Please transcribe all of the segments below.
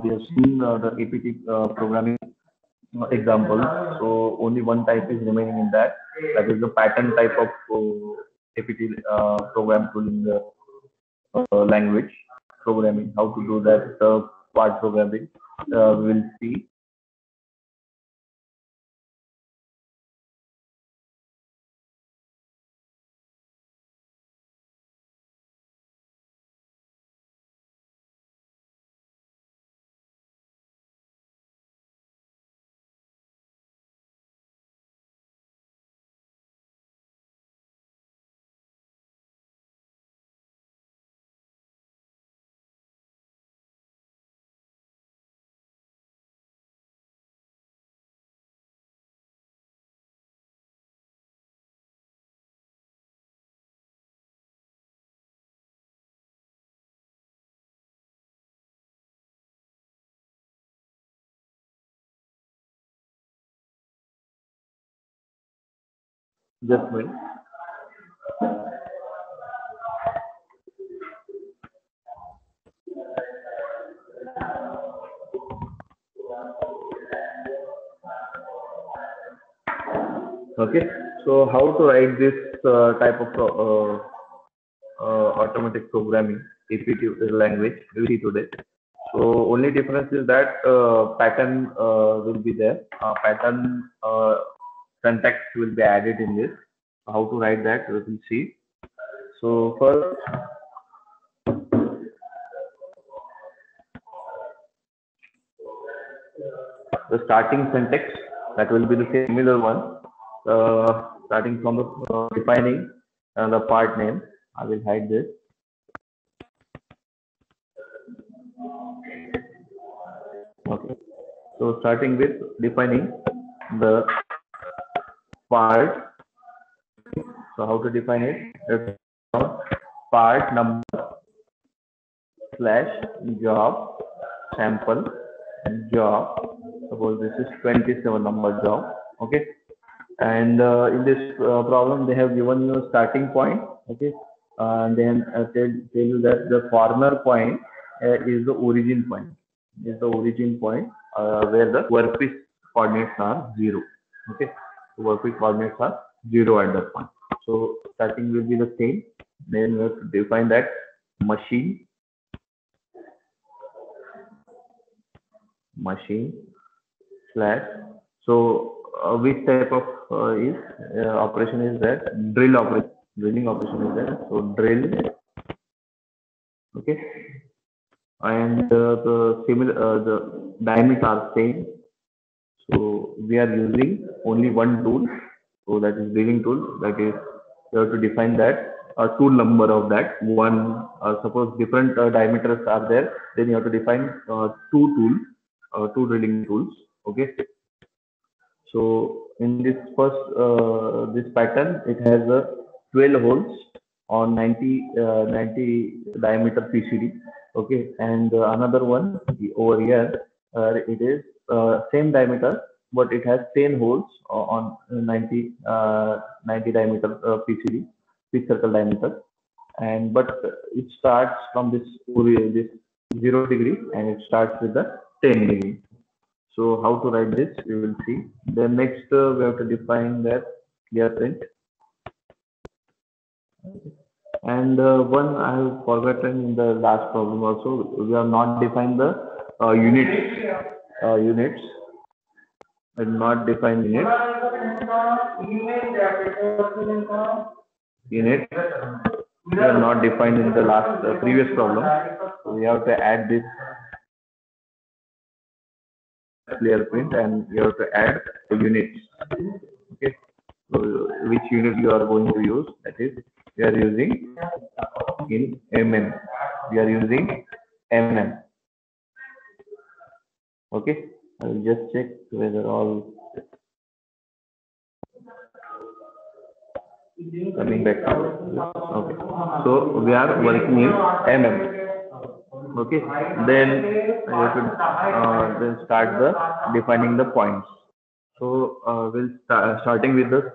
we have seen the APT programming example. So only one type is remaining in that. That is the pattern type of APT program tooling language programming. How to do that part programming we will see. Just wait. Okay. So how to write this type of automatic programming APT language we see today. So only difference is that pattern will be there. Pattern syntax will be added in this. How to write that we will see. So first, the starting syntax, that will be the similar one. Starting from the defining the part name. I will hide this. Okay. So starting with defining the part. So how to define it? Part number slash job sample job. Suppose this is 27 number job. Okay. And in this problem, they have given you a starting point. Okay. And then tell you that the corner point is the origin point. Is the origin point where the workpiece coordinates are 0. Okay. The workpiece coordinates are 0 at that point. So starting will be the same. Then you have to define that machine slash. So which type of operation is that? Drill operation. Drilling operation is there. So drill. Okay. And the similar the diameters are same. So we are using only one tool. So that is drilling tool. That is, you have to define that tool number of that one. Suppose different diameters are there, then you have to define two drilling tools. Okay. So in this first this pattern, it has 12 holes on 90 diameter PCD. Okay, and another one over here, it is same diameter, but it has 10 holes on 90 diameter PCD, pitch circle diameter, and but it starts from this 0 degree and it starts with the 10 degree. So how to write this, we will see. Then next we have to define that clear print. And one I have forgotten in the last problem also, we have not defined the units. Units. I did not define units. Unit. We are not defined in the last previous problem. So we have to add this clear print and you have to add the units. Okay. So which unit you are going to use? That is, we are using in mm. We are using mm. Okay. I will just check whether all coming back. Okay. So we are working in mm. Okay, then you have to then start the defining the points. So we'll starting with this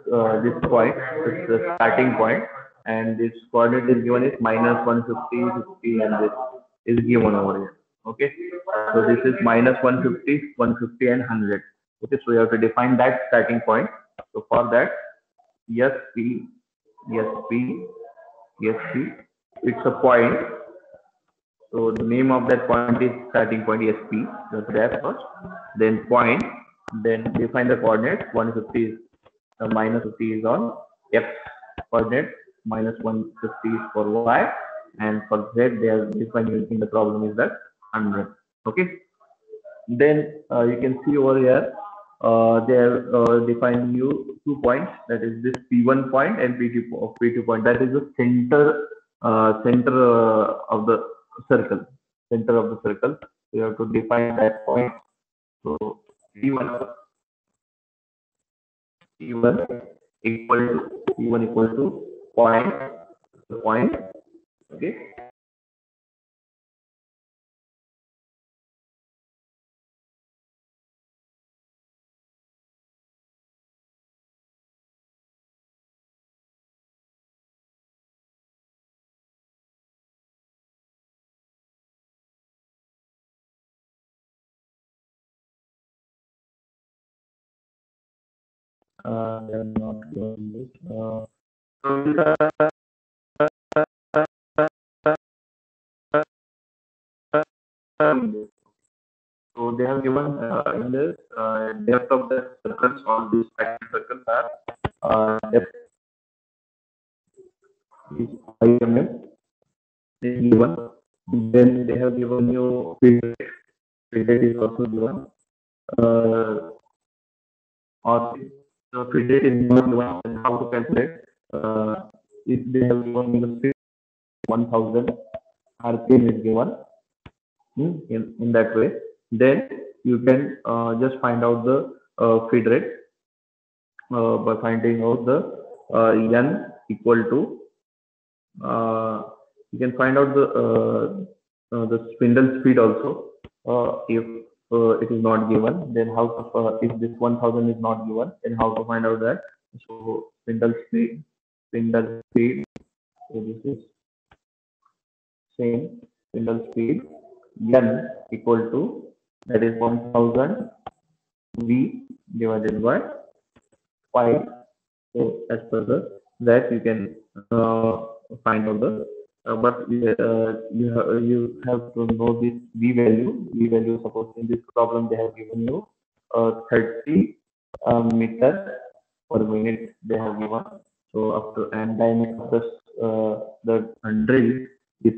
point, this the starting point, and this coordinate is given is -150, 50, and this is given over here. Okay, So this is minus 150, 150 and 100. Okay, so you have to define that starting point. So for that, SP, SP, SP, it's a point. So the name of that point is starting point SP. That's there first. Then point. Then define the coordinates. 150 is minus 50 is on X coordinate. Minus 150 is for Y. And for Z, they are defined using the problem is that 100. Okay. Then you can see over here, they have defined you 2 points. That is this P1 point and P2 point. That is the center of the circle. Center of the circle. So you have to define that point. So P1 P1 equal to point. Okay. They're not doing this. So they have given in this depth of the circles, all these circles are depth is 5 mm is given. Then they have given you feed rate is also given. Or the feed rate is not given. And how to calculate? If they have given the speed 1000 RPM is given in that way, then you can just find out the feed rate by finding out the n equal to you can find out the spindle speed also. If it is not given, then how to if this 1000 is not given, then how to find out that? So spindle speed. So this is same spindle speed n equal to, that is 1000 V divided by 5. So as per that you can find out the but you have to know this V value. V value, suppose in this problem they have given you 30 meter per minute they have given. So after and diameter the drill is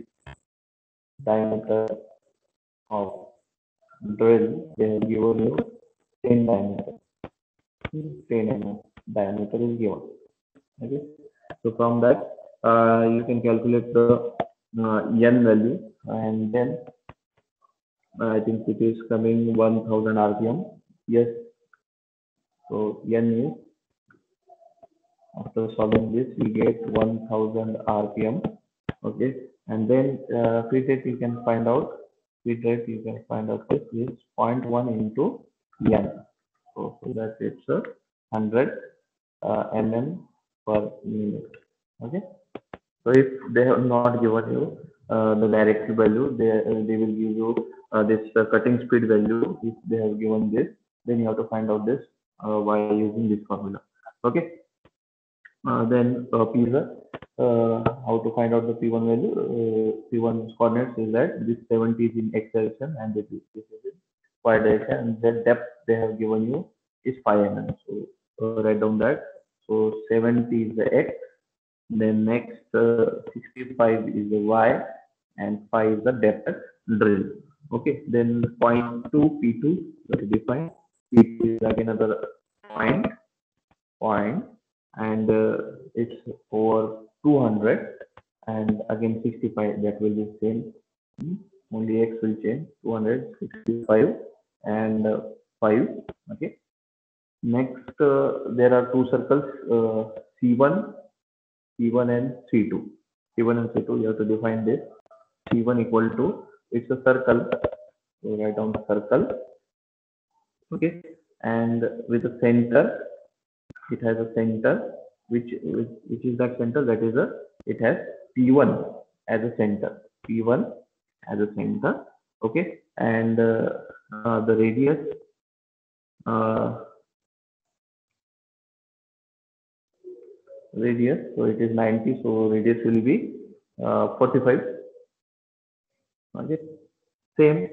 diameter of drill they have given you 10 diameter. 10 mm diameter is given. Okay, so from that you can calculate the n value, and then I think it is coming 1000 rpm. Yes, so n is, after solving this we get 1000 rpm. Okay, and then feed rate you can find out. Feed rate you can find out this is 0.1 into n. So that it's 100 mm per minute. Okay, so if they have not given you the direct value, they will give you this cutting speed value. If they have given this, then you have to find out this by using this formula. Okay, then P1, how to find out the P1 value? P1 coordinates is that this 70 is in x direction and this is in y direction, and the depth they have given you is 5 mm. So write down that. So 70 is the x, then next 65 is the y, and 5 is the depth drill. Okay, then point 2 P2 that is defined. P2 is like another point, and it's over 200, and again 65 that will be same. Only x will change, 265 and 5. Okay, next there are two circles, C1 and C2. C1 and C2, you have to define this. C1 equal to, it's a circle, so write down the circle. Okay, and with a center, it has a center, which is that center, that is it has P1 as a center. P1 as a center, Okay, and the uh, radius, so it is 90, so radius will be 45. Okay, same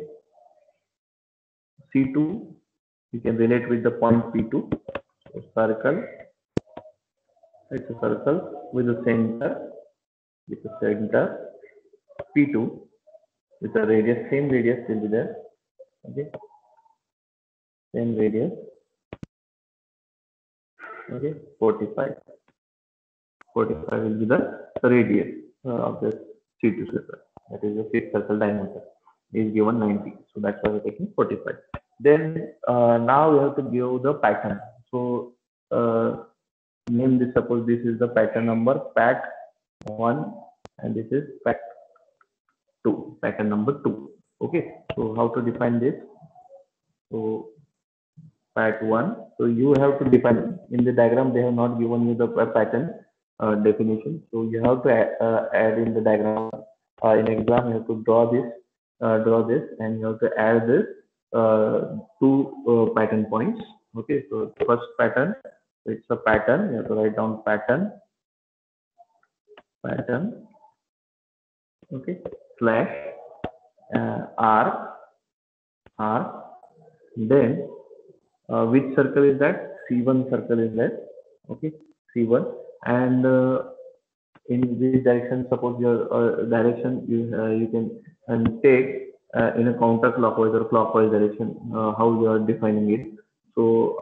C2, you can relate with the point P2. So circle, it's a circle with a center P2 with a radius, same radius will be there. Okay, same radius. Okay, 45. 45 will be the radius of the C2 circle. That is the fifth circle diameter is given 90. So that's why we're taking 45. Then now we have to give the pattern. So name this. Suppose this is the pattern number pat 1 and this is pat 2. Pattern number 2. Okay. So how to define this? So part 1. So you have to define in the diagram. They have not given you the pattern definition. So you have to add in the diagram. In exam, you have to draw this, and you have to add this two pattern points. Okay. So first pattern, it's a pattern. You have to write down pattern. Okay. Slash r r. Then which circle is that? C1 circle is that. Okay, C1. And in this direction, suppose your direction you can take in a counterclockwise or clockwise direction. How you are defining it? So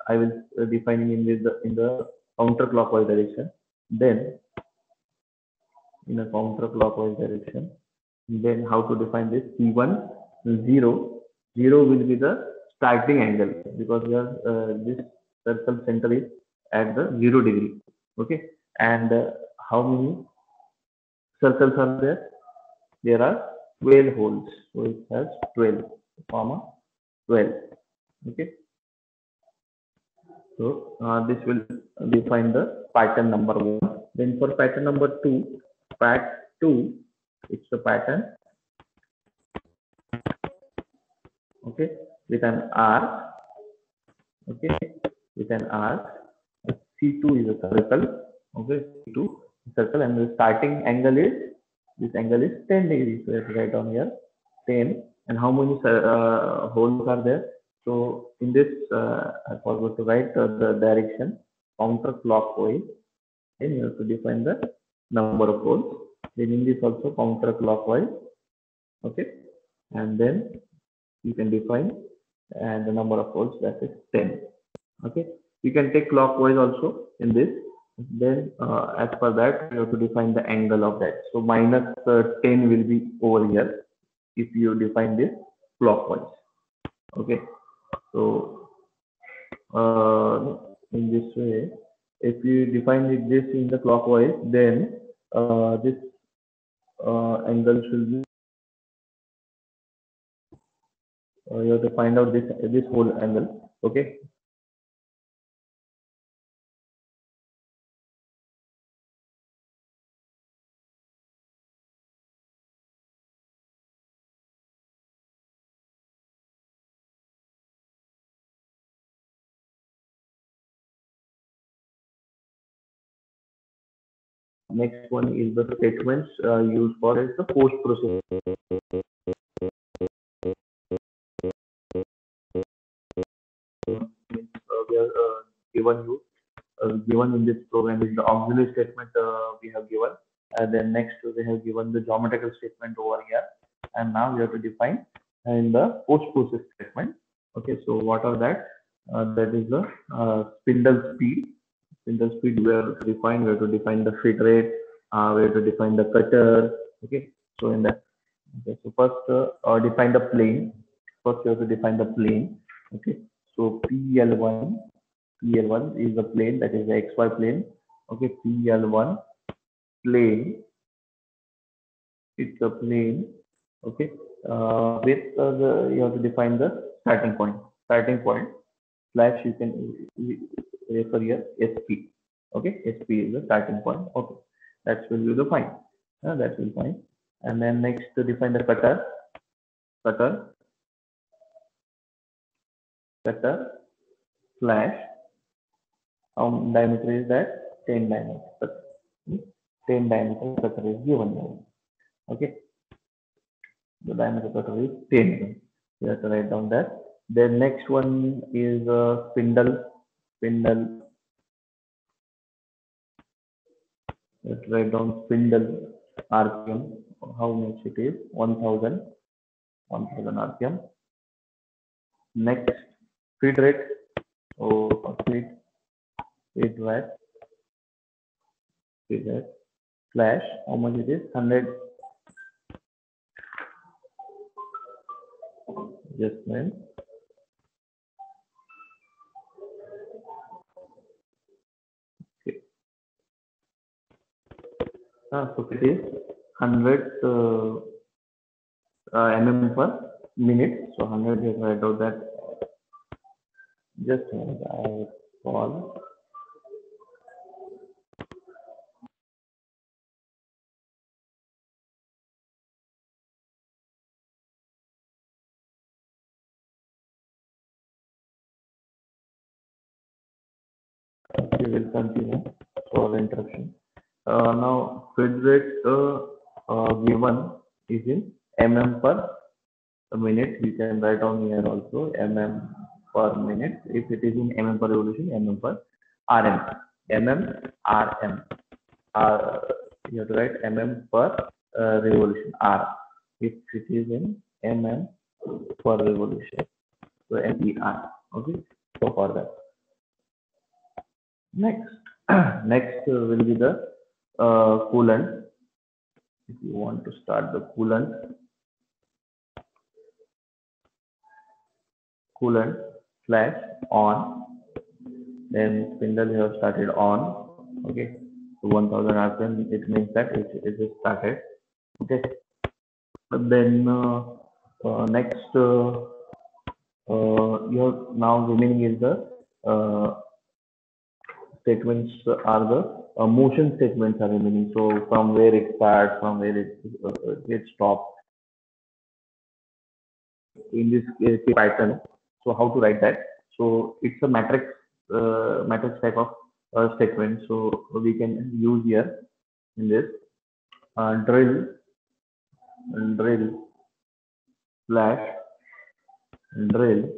I will defining in the counterclockwise direction. Then in a counterclockwise direction. Then how to define this? C1 0. 0 will be the starting angle because we are this circle center is at the 0 degree. Okay, and how many circles are there? There are 12 holes, so it has 12, comma 12. Okay, so this will define the pattern number 1. Then for pattern number 2, pat 2, it's the pattern. Okay, with an arc. Okay, with an arc. C2 is a circle. Okay, C2 circle, and the starting angle is, this angle is 10 degrees. So let's write down here 10. And how many holes are there? So in this, I forgot to write the direction counterclockwise. Then you have to define the number of holes. Then in this also counterclockwise. Okay, and then you can define and the number of holes, that is 10. Okay, you can take clockwise also in this. Then as per that you have to define the angle of that. So minus 10 will be over here if you define this clockwise. Okay, so in this way, if you define this in the clockwise, then this angle should be, you have to find out this whole angle. Okay, next one is the statements used for as the post process. We are given in this program is the auxiliary statement we have given. And then next we have given the geometrical statement over here. And now we have to define in the post process statement. Okay, so what are that? That is the spindle speed. Spindle speed we have to define. We have to define the feed rate. We have to define the cutter. Okay, so in that. Okay, so first define the plane. First you have to define the plane. Okay, so PL1 is the plane, that is the XY plane. Okay, PL1 plane, it's a plane. Okay, with you have to define the starting point. Starting point slash you can refer here SP. Okay, SP is the starting point. Okay, that will be the fine. That will fine. And then next to define the cutter. cutter, cutter, slash, diameter is that 10 diameter. 10 diameter cutter is given now. Okay, the diameter cutter is 10. You have to write down that. Then next one is spindle. Spindle. Let's write down spindle RPM. How much it is? 1000. 1000 RPM. Next, feed rate. So feed rate, feed rate slash. How much it is? 100. Just then. Okay. So it is 100 mm per minute. So 100, you write out that. Just a minute, I call. We will continue for the interruption. Now, feed rate given is in mm per minute. You can write down here also mm per minute. If it is in mm per revolution, mm per rm. rm. You have to write mm per revolution r. If it is in mm per revolution, so mer. Okay. So for that. Next, next will be the coolant. If you want to start the coolant slash on, then spindle you have started on. Okay, so 1000 RPM. It means that it is started. Okay, but then next you have now remaining is the statements are the motion statements are remaining. So from where it starts, from where it stops in this pattern. So how to write that? So it's a matrix type of statement. So we can use here in this drill slash drill.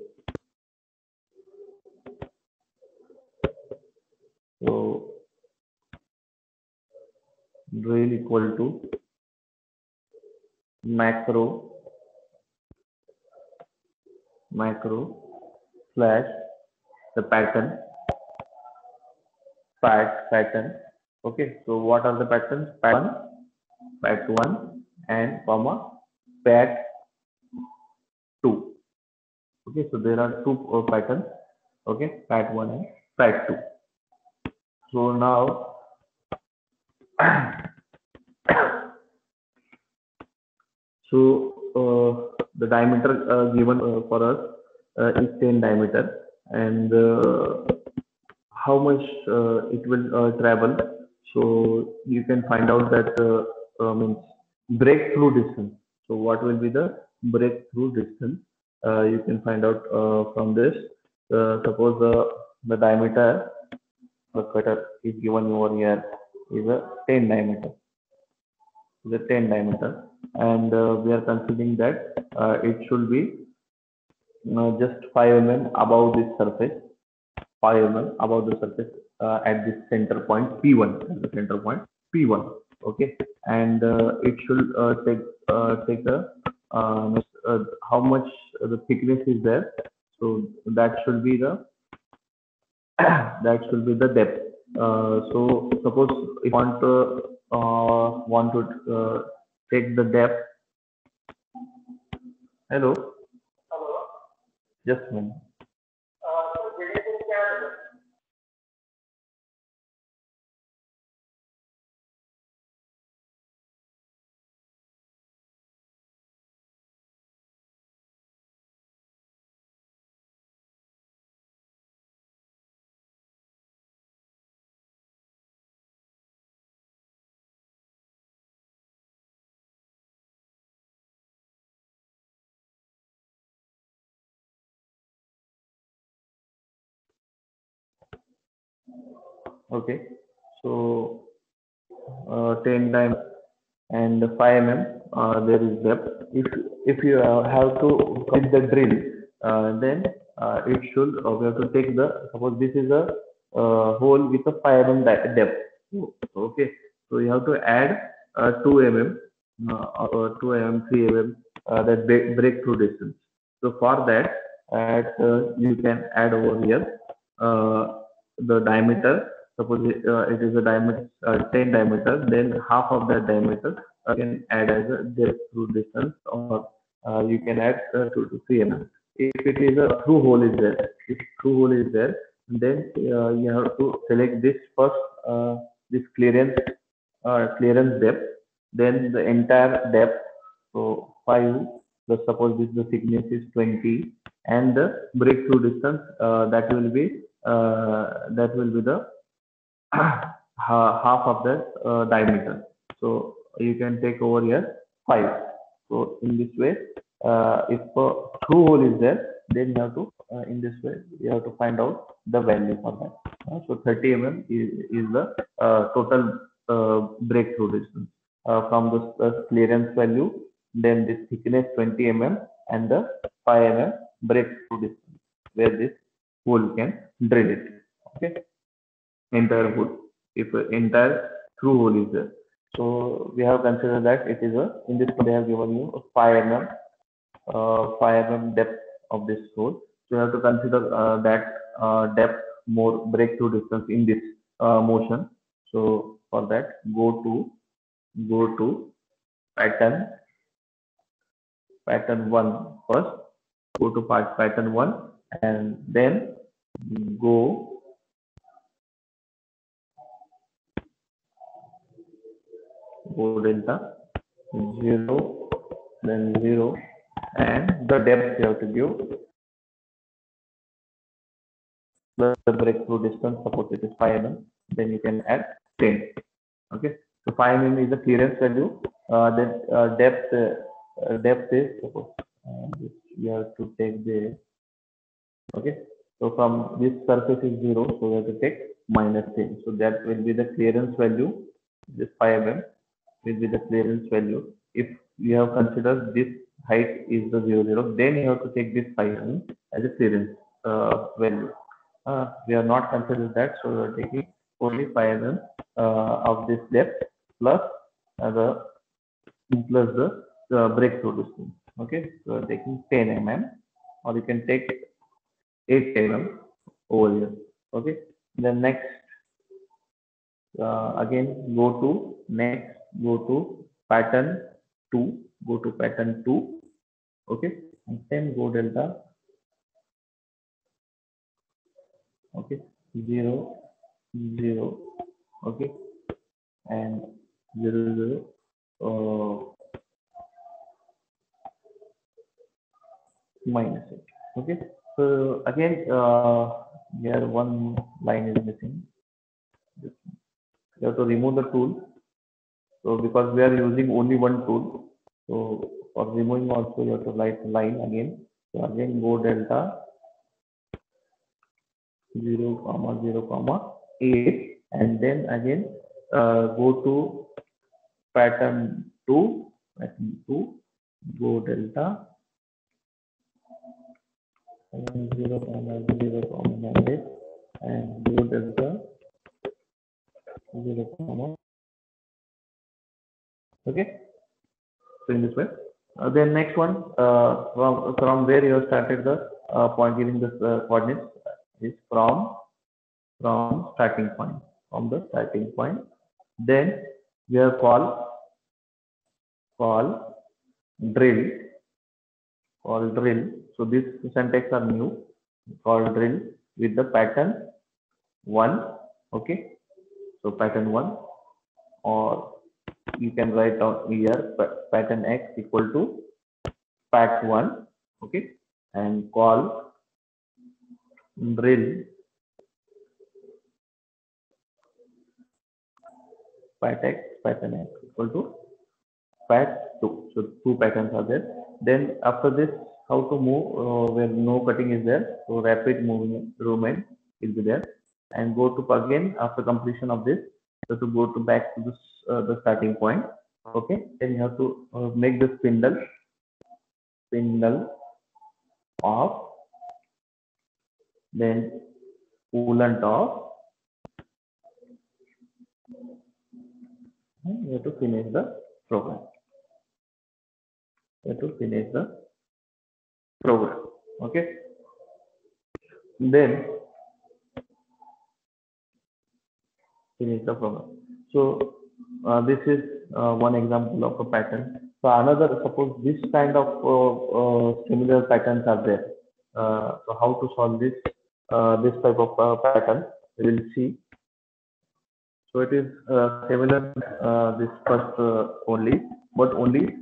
So drill equal to macro slash the pattern. Okay, so what are the patterns? Pat one, and comma pat two. Okay, so there are two patterns. Okay, pat one and pat two. So now so the diameter given for us is 10 diameter, and how much it will travel. So you can find out that means breakthrough distance. So what will be the breakthrough distance? You can find out from this. Suppose the diameter the cutter is given over here is a 10 diameter. Is a 10 diameter, and we are considering that it should be just 5 mm above this surface. 5 mm above the surface at this center point P1, at the center point P1. Okay, and it should take the how much the thickness is there. So that should be the that should be the depth. So suppose if you want to take the depth. Hello, just a minute. Okay, so 10 times and 5 there is depth. If you have to complete the drill, then it should we have to take the, suppose this is a hole with a 5 depth. Okay, so you have to add 2 or 2 3 that breakthrough distance. So for that, you can add over here the diameter. Suppose it is a diameter 10 diameter, then half of that diameter you can add as a depth through distance, or you can add 2 to 3 If it is a through hole is there, if through hole is there, then you have to select this first, this clearance depth, then the entire depth. So 5, the suppose this the thickness is 20, and the breakthrough distance that will be the half of the diameter. So you can take over here 5. So in this way, if a through hole is there, then you have to in this way you have to find out the value for that. So 30 is the total breakthrough distance from the clearance value, then this thickness 20 and the 5 breakthrough distance where this hole can drill it. Okay, entire hole, if entire through hole is there. So we have considered that it is a, in this they have given you a 5 depth of this hole. So you have to consider that depth more breakthrough distance in this motion. So for that, go to pattern pattern one first. Go to pattern one, and then go delta 0, then 0, and the depth you have to give plus the breakthrough distance. Suppose it is 5 then you can add 10. Okay, so 5 is the clearance value. Then depth is, suppose you have to take the, okay, so from this surface is 0, so we have to take minus 10. So that will be the clearance value. This 5 will be the clearance value. If you have considered this height is the 0, 0, then you have to take this 5 as a clearance value. We are not considered that, so we are taking only 5 of this depth plus the breakthrough distance. Okay, so we are taking 10 or you can take 8 over here. Okay, then next, again go to pattern 2, go to pattern 2. Okay, and then go delta, okay, 0, 0, okay, and 0, 0, minus it. Okay, so again here one line is missing. You have to remove the tool. So because we are using only one tool, so for removing also you have to write line again. So again go delta 0, 0, 8, and then again go to pattern 2, go delta 0, 0, 8, and go delta 0, okay. So in this way, then next one, from where you have started the point giving the coordinates is from starting point, from the starting point. Then we have call drill, So this syntax are new. Call drill with the pattern 1. Okay, so pattern 1, or you can write down here pattern x equal to pat 1. Okay, and call drill pattern x equal to pat 2. So two patterns are there. Then after this, how to move where no cutting is there. So rapid movement will be there. and go to again after completion of this. So to go to back to this the starting point. Okay, then you have to make the spindle off, then coolant off, and you have to finish the program. You have to finish the program. Okay, then finish the program. So this is one example of a pattern. So another, suppose this kind of similar patterns are there. So how to solve this type of pattern? We will see. So it is similar this first only, but only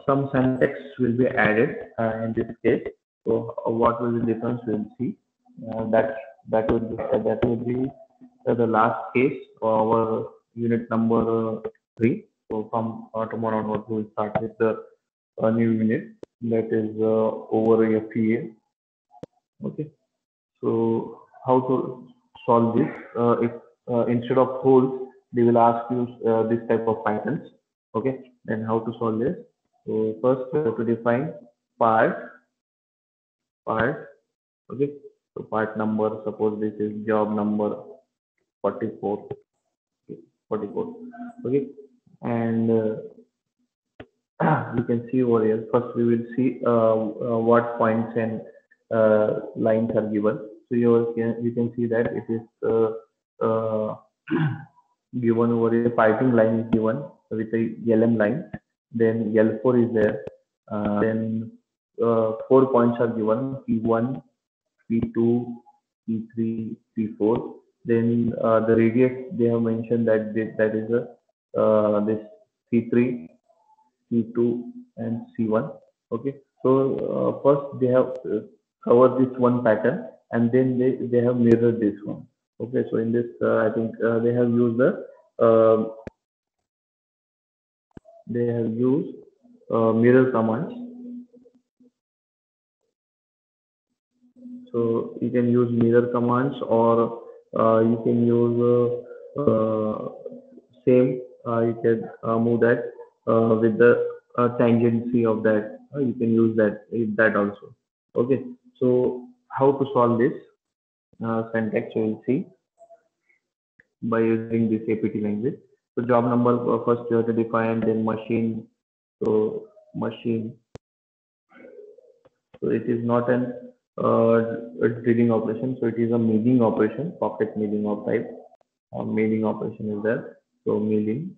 some syntax will be added in this case. So what will be the difference? We will see. That would be the last case for our unit number 3. So from tomorrow onwards, we will start with the new unit, that is over FEA. Okay. So how to solve this? If instead of holes, they will ask you this type of patterns. Okay. Then how to solve this? So first to define part. Okay. So part number. Suppose this is job number 44. 44. Okay. And you can see over here. First, we will see what points and lines are given. So you can see that it is given over here. Piping line is given with a LM line. Then L4 is there. Then 4 points are given: P1, P2, P3, P4. Then the radius they have mentioned that that is this C3, C2, and C1. Okay, so first they have covered this one pattern, and then they have mirrored this one. Okay, so in this I think they have used mirror commands. So you can use mirror commands, or you can use same. You can move that with the tangency of that. You can use that also. Okay. So how to solve this syntax? You will see by using this APT language. So job number first you have to define, then machine. So machine. So it is not an a drilling operation. So it is a milling operation, pocket milling of type. Milling operation is there. So milling.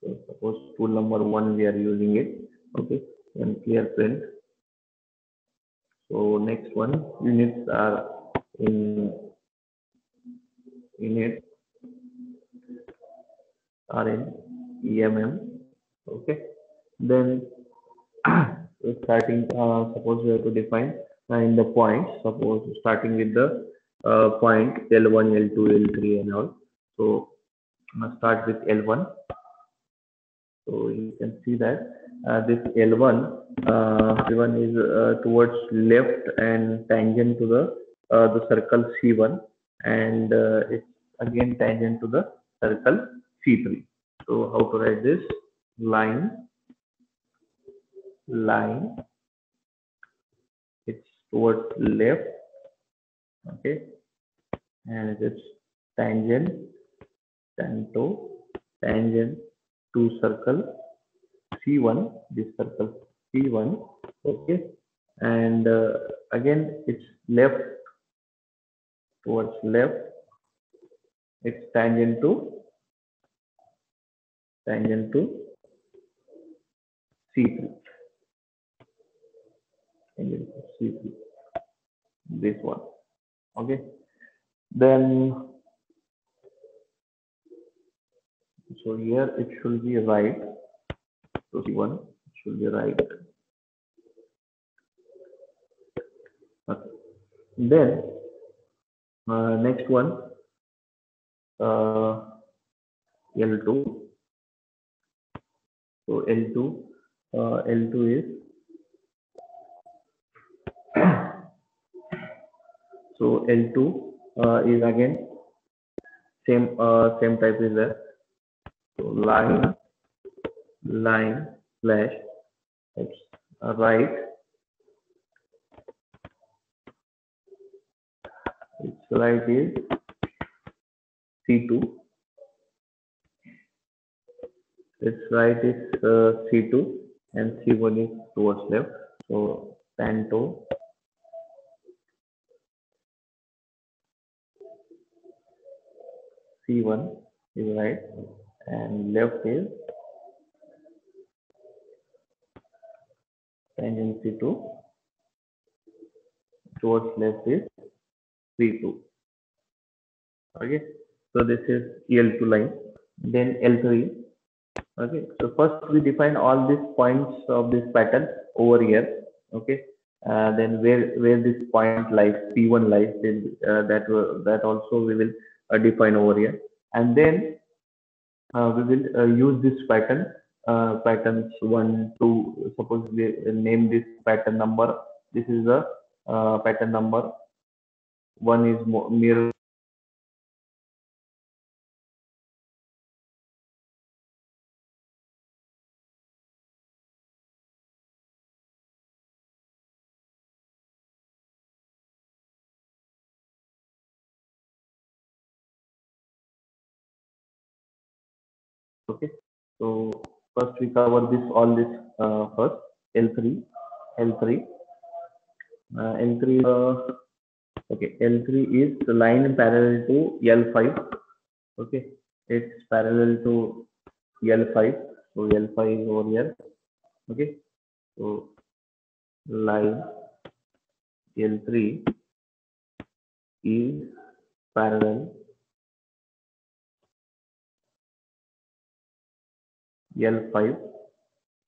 So suppose tool number 1 we are using it. Okay. And clear print. So next one, units are in unit are in EMM. Okay. Then starting, suppose we have to define in the points. Suppose starting with the point L1, L2, L3, and all. So start with L1. So you can see that this L1 is towards left and tangent to the circle C1, and it's again tangent to the circle C3. So how to write this? Line, it's towards left. Okay, and it's tangent to circle C1, this circle C1. Okay, and again it's left, towards left. It's tangent to C3. Tangent to C3. This one. Okay. Then so here it should be right. So C1 should be right. Okay. Then next one, L2. So L2 is So L2 is again same type is there. So line slash its right, its right is C2, its right is C2 and C1 is towards left. So Panto C1 is right and left is tangency to towards left is C2. Okay, so this is L2 line. Then L3. Okay, so first we define all these points of this pattern over here. Okay, then where this point lies, P1 lies, then that also we will define over here, and then we will use this pattern, patterns 1 2. Suppose we name this pattern number. This is the pattern number 1 is mirror. Okay, so first we cover this all this first. L3 L3 L3 okay, L3 is the line parallel to L5. Okay, it's parallel to L5. So L5 is over here. Okay, so line L3 is parallel L5.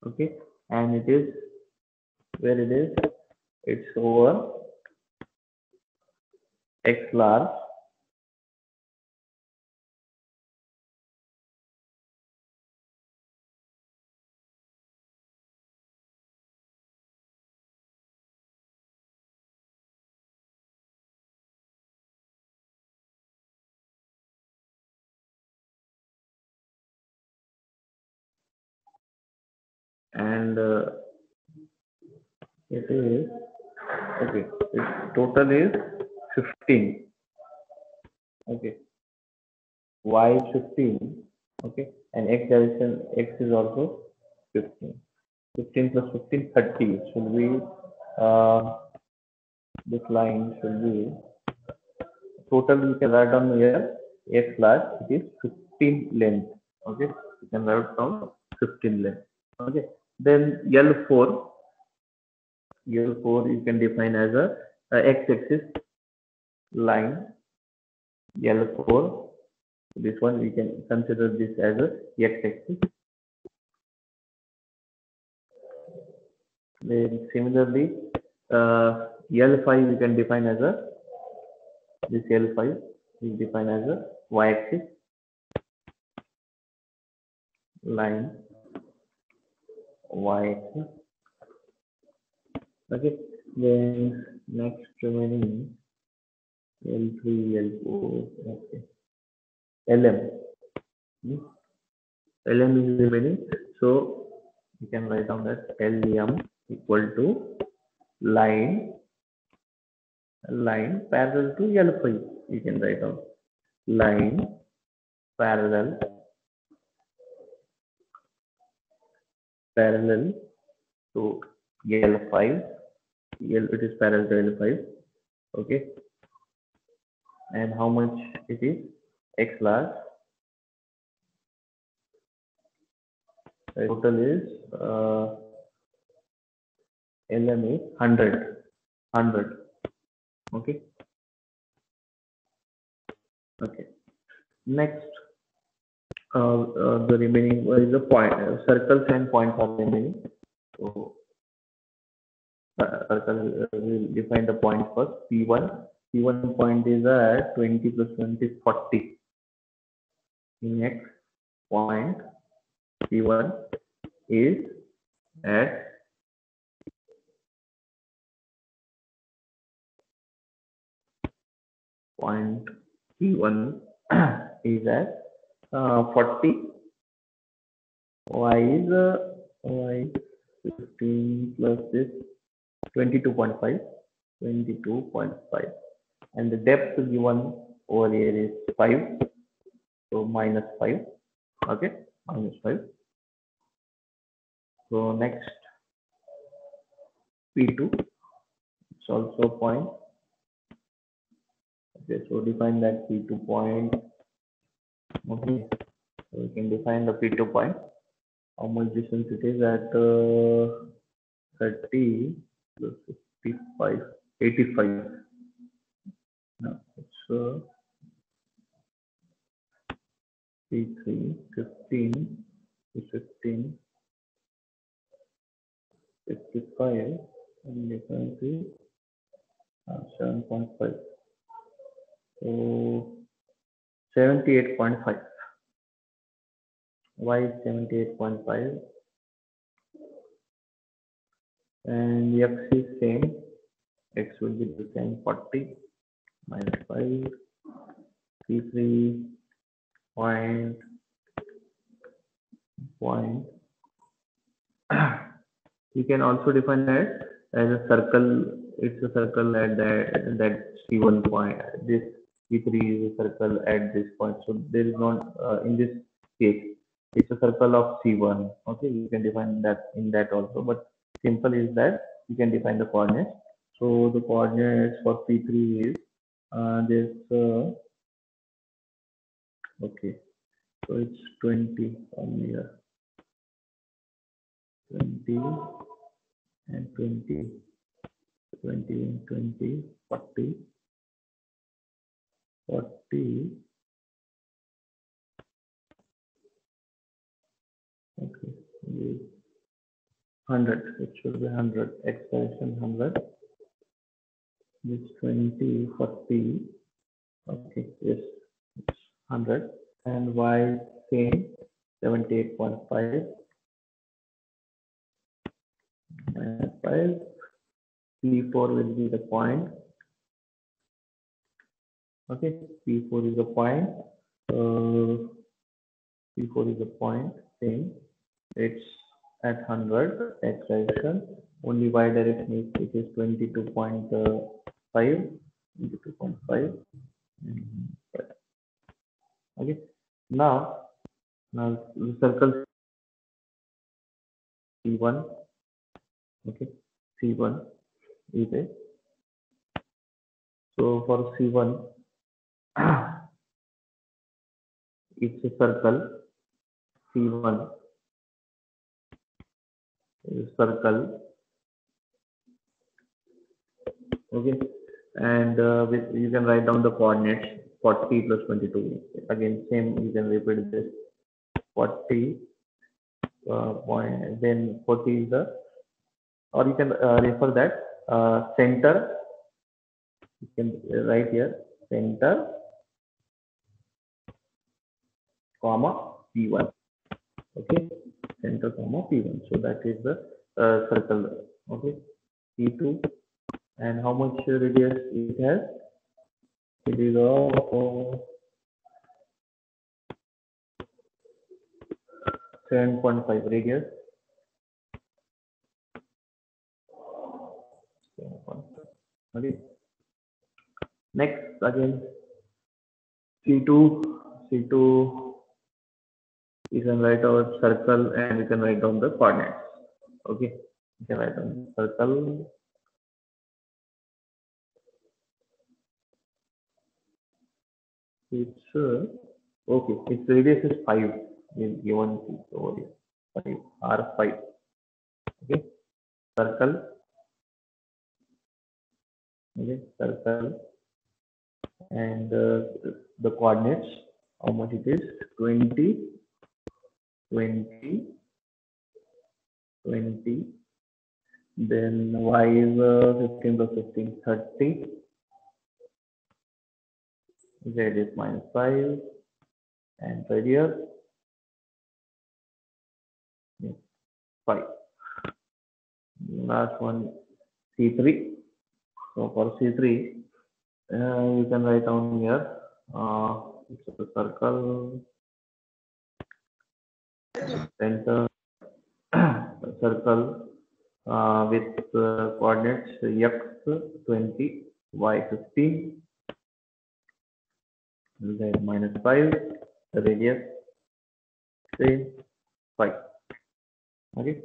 Okay, and it is where it is. It's over X large, and it is okay. Its total is 15. Okay, Y is 15. Okay, and X direction X is also 15. 15 plus 15, 30 should be uh, this line should be total. We can write down here X large, it is 15 length. Okay, you can write down 15 length. Okay, then L4 you can define as a X axis line. L4, this one we can consider this as a X axis. Then similarly L5 we can define as a this L5 is defined as a Y axis line, Y axis. Okay, then next remaining L3, L4, okay, LM. Hmm, LM is remaining, so you can write down that LM equal to line parallel to L5. You can write down line parallel to L5. It is parallel to L5. Okay, and how much it is? X large. The total is LM is 100. Okay. Okay. Next, the remaining is the point. Circles and points are remaining. So circle will define the point first. P1. P1 point is at 20 plus 20 is 40. Next point P1 is at point P1 is at 40. Y is y 15 plus this 22.5, 22.5, and the depth given over here is 5, so minus 5. Okay, minus 5. So next P2, it's also point. Okay, so define that P2 point. Okay, so we can define the P2 point. How much distance it is at 30 plus 55, 85. No, it's P3, 15 to 15, 55, and difference is 7.5. So 78.5. Y is 78.5, and X is same. X will be the same, 40 minus 5. P3 point. You can also define that as a circle. It's a circle at that C1 point. This P3 is a circle at this point. So there is not in this case. It's a circle of C1. Okay, you can define that in that also. But simple is that you can define the coordinates. So the coordinates for P3 is this. Okay, so it's 20 from here. 20 and 20, 20 and 20, 40, 40, okay, 100, it should be 100, expression 100, this 20, 40, okay, yes, it's 100, and Y same, 78.5, minus 5, P4 will be the point, okay, P4 is the point, P4 is the point, same, it's at 100, x direction, only y direction is, it is 22.5, 22.5, okay. Now the circle C1, okay, C1 is a, so for C1, it's a circle, C1 is a circle, okay, and you can write down the coordinates 40 plus 22. Again, same, you can repeat this 40 point, then 40 is the, or you can refer that center, you can write here center, comma P1, okay, center comma P1. So that is the circle, okay, P2, and how much radius it has? It is of 7.5 radius. 7.5. Okay. Next again C2, you can write out circle and you can write down the coordinates. Okay, you can write down circle. It's okay. Its radius is 5. Is given over here. 5 R5. Okay, circle. Okay, circle, and the coordinates. How much it is? 20, 20, 20. Then y is 15 plus 15, 30. Z is minus 5, and radius is 5. Last one C3. So for C3, You can write down here. It's a circle, center, circle with coordinates x 20, y 15, then minus 5, the radius say 5. Okay,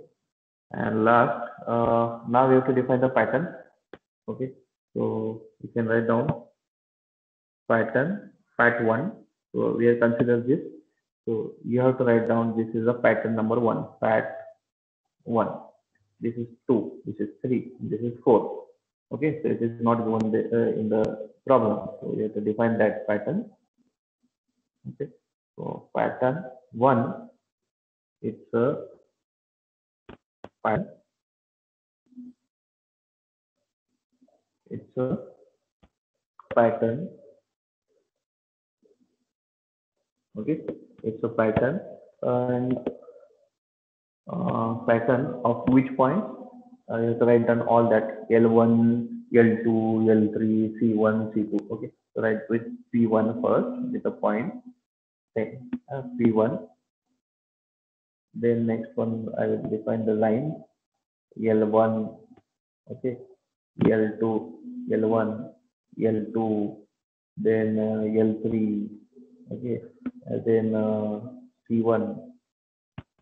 and last, now we have to define the pattern. Okay, so you can write down pattern pat1. So we have considered this. So you have to write down this is a pattern number 1, pat1. This is 2, this is 3, this is 4. Okay, so it is not given in the problem. So we have to define that pattern. Okay, so pattern 1, it's a pattern, it's a pattern. Okay, it's a pattern and pattern of which point you have to write down all that L1, L2, L3, C1, C2. Okay, so write with P1 first with a point, then P1. Then next one I will define the line L1. Okay, L2, L1, L2, then L3. Okay, and then C1,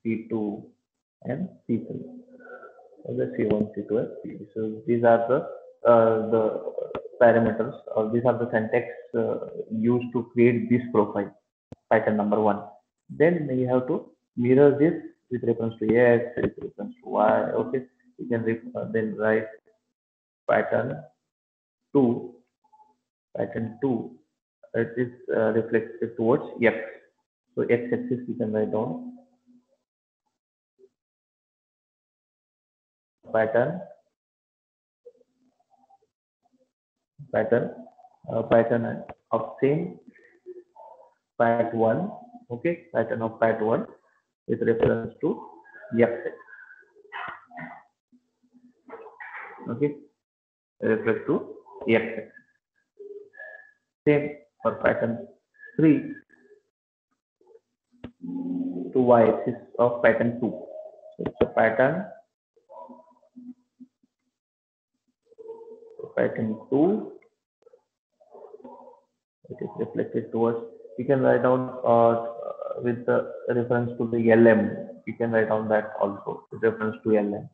C2, and C3. The C1, C2, and C3. So these are the parameters, or these are the syntax used to create this profile, pattern number 1. Then you have to mirror this with reference to X, with reference to Y. Okay, you can then write pattern 2, pattern 2. It is reflected towards X. So X-axis you can write down pattern pattern of same pat1. Okay, pattern of pat1 with reference to X. Okay, reference to X. Same for pattern 3 to Y axis of pattern 2. So it's a pattern 2. It is reflected towards. You can write down with the reference to the LM. You can write down that also with reference to LM.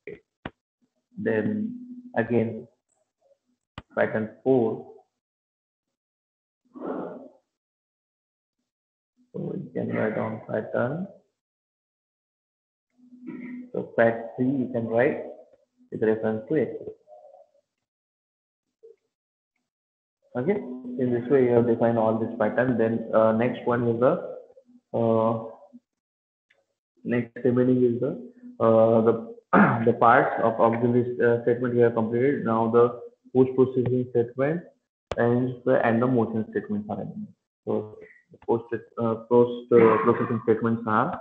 Okay. Then again pattern 4. So you can write down pattern. So pat 3 you can write with reference to X. Okay, in this way you have defined all this pattern. Then next one is the next remaining is the the parts of auxiliary statement you have completed. Now the post processing statement and the motion statements are remaining. So the post processing statements are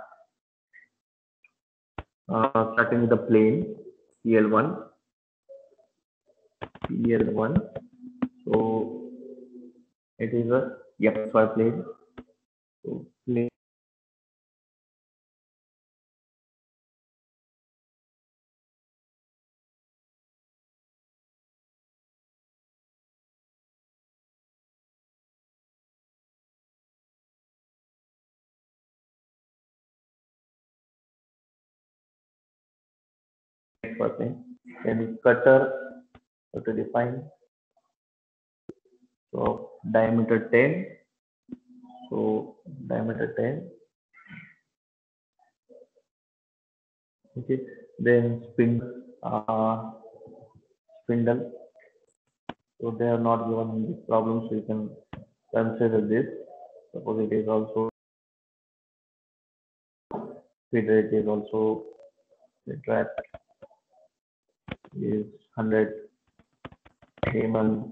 starting with the plane PL1, PL1. So it is a XY plane. So plane XY plane. Then cutter to define. So diameter 10. So diameter 10. Okay. Then spindle. So they are not given this problem, so you can consider this. Suppose it is also feed rate is also the track is 100 mm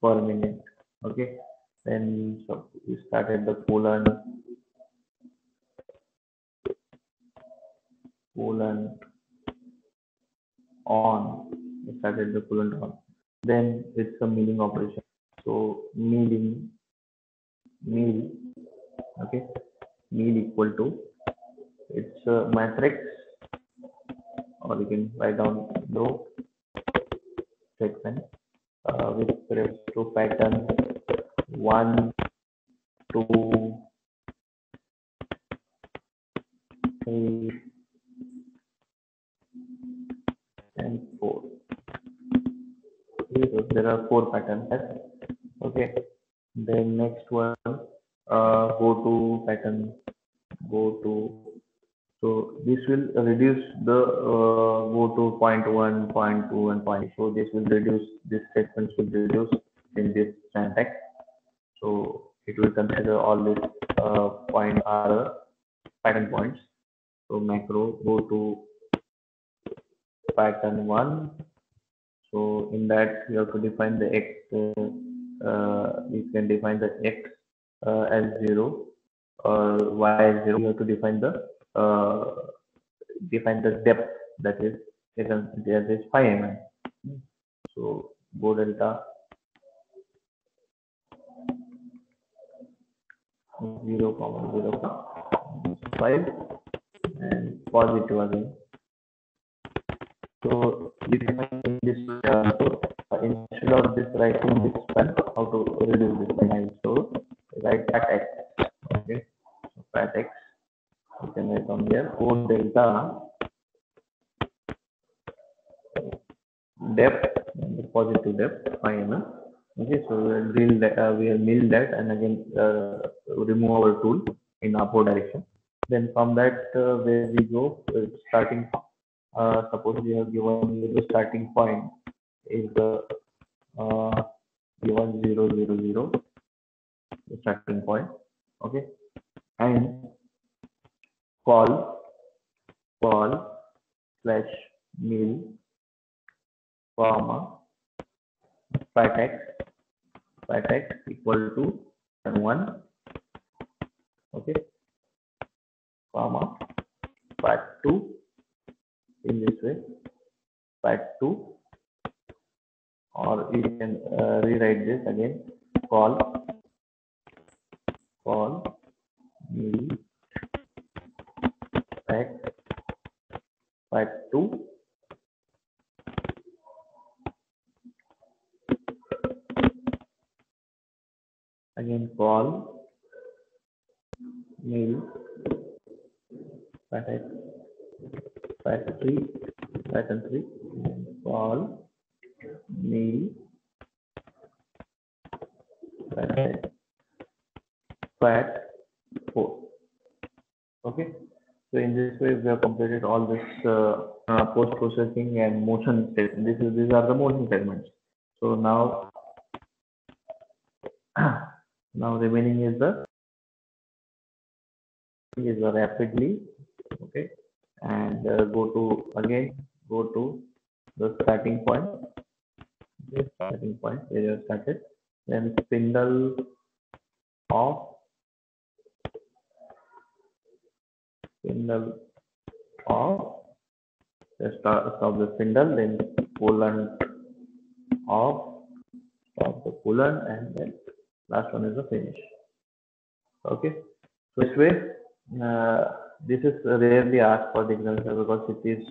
per minute. Okay. Then so we started the coolant on. We started the coolant on. then it's a milling operation. So meal, okay, meal equal to, it's a matrix, or you can write down row statement with reference to pattern 1, 2, 3, and 4. Okay, so there are 4 patterns. Okay, then next one, go to pattern, go to. So this will reduce the go to point 1, point 2, and point. So this will reduce, this statements will reduce in this syntax. So it will consider all these point are pattern points. So macro go to pattern 1. So in that you have to define the x. You can define the x as 0 or y as 0. You have to define the depth, that is there is 5 mm. So go delta 0, 0, 5 and positive again. So you can in this instead of this writing this one, how to reduce this line. So write fat x. Okay, so fat x you can write on here. O delta depth, and the positive depth 5 mm. Okay, so we will mill that and again remove our tool in upward direction. Then from that where we go starting. Suppose we have given you the starting point is the uh, given 0, 0, 0, the starting point. Okay, and call slash mill comma fat x equal to 1. Okay, comma fat 2 in this way, fat 2, or you can rewrite this again, call mill fat 2, again call mill fat x fat 3, pattern 3, and call mill fat 4. Okay, so in this way we have completed all this post processing and motion segment. These are the motion segments. So now now remaining is the rapidly. Okay, and go to the starting point. Okay, starting point where you have started, then spindle off, spindle off, stop the spindle, then coolant off, stop the coolant, and then last one is the finish. Okay, so this way this is rarely asked for the examiner because it is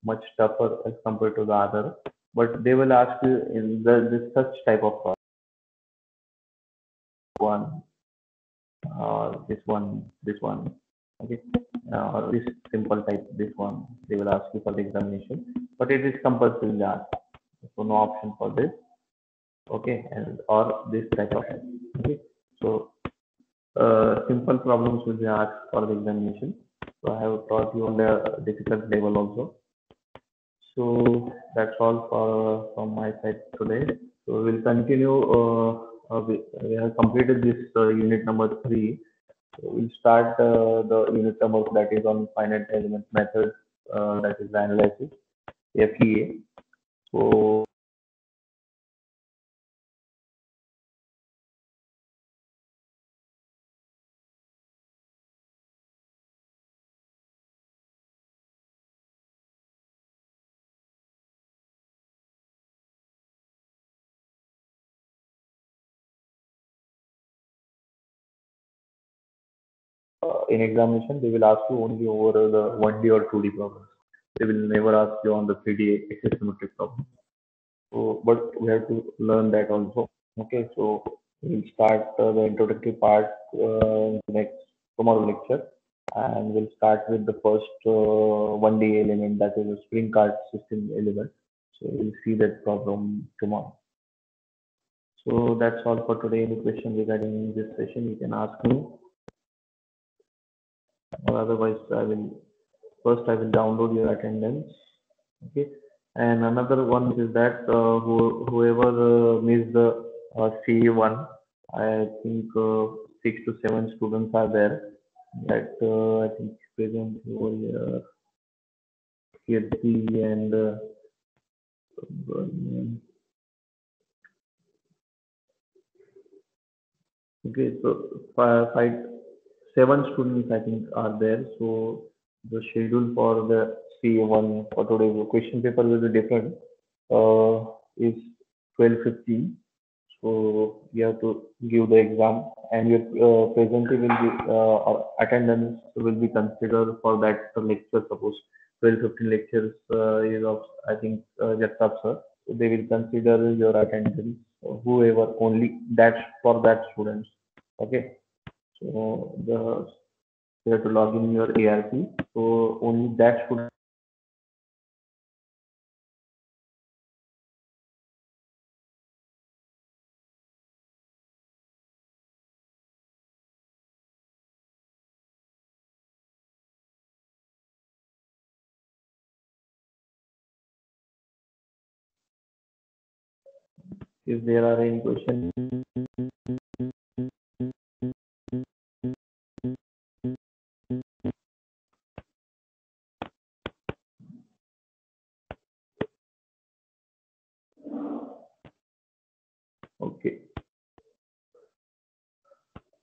much tougher as compared to the other, but they will ask you in this such type of one, this one, okay, or this simple type, this one, they will ask you for the examination, but it is compulsory asked, so no option for this. Okay, and or this type of, okay, so simple problems will be asked for the examination. So I have taught you on the difficult level also. So that's all from my side today. So we'll continue. We have completed this unit number 3. So we'll start the unit number that is on finite element method, that is the analysis, FEA. So in examination, they will ask you only over the 1D or 2D problems. They will never ask you on the 3D axisymmetric problem. So, but we have to learn that also. Okay, so we'll start the introductory part next tomorrow lecture, and we'll start with the first 1D element, that is a spring card system element. So we'll see that problem tomorrow. So that's all for today. Any question regarding this session, you can ask me, or otherwise I will download your attendance. Okay. And another one is that whoever missed the CE1, I think 6 to 7 students are there. That I think present over here, Kirti and okay, so 7 students I think are there. So the schedule for the CA1 for today, the question paper will be different. Is 12:15. So you have to give the exam, and your presently will be attendance will be considered for that lecture. Suppose 12:15 lectures is of I think Jagtap sir. So they will consider your attendance. Whoever only that's for that students. Okay. So you have to log in your ARP. So only that student if there are any questions. Okay.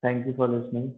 Thank you for listening.